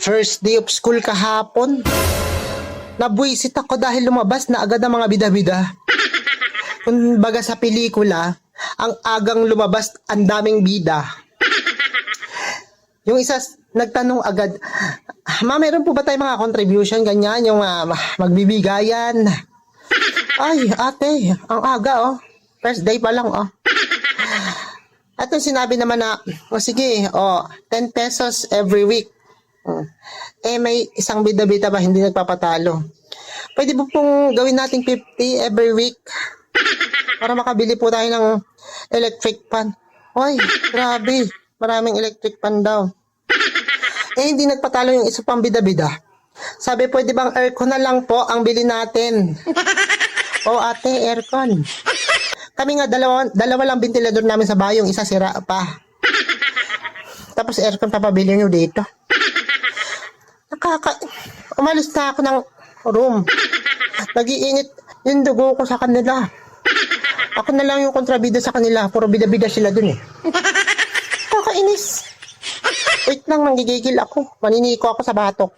First day of school kahapon. Nabuisit ako dahil lumabas na agad ang mga bida-bida. Kumbaga sa pelikula, ang agang lumabas, ang daming bida. Yung isa nagtanong agad, "Ma, meron po ba tayong mga contribution?" Ganyan, yung magbibigayan. Ay, ate, ang aga oh. First day pa lang oh. At yung sinabi naman na, sige, 10 pesos every week. May isang bida-bida ba hindi nagpapatalo? Pwede po pong gawin natin 50 every week para makabili po tayo ng electric fan. Hoy, grabe. Maraming electric fan daw. Hindi nagpatalo yung isa pang bida-bida. Sabi, pwede bang aircon na lang po ang bili natin? Ate, aircon. Kami nga, dalawa lang ventilador namin sa bahay, yung isa sira pa. Tapos aircon papabili nyo dito. Umalis na ako ng room. Nag-iinit yung dugo ko sa kanila. Ako na lang yung kontrabida sa kanila. Puro bida-bida sila dun eh. Kakainis. Wait lang, nanggigigil ako. Maniniko ako sa batok.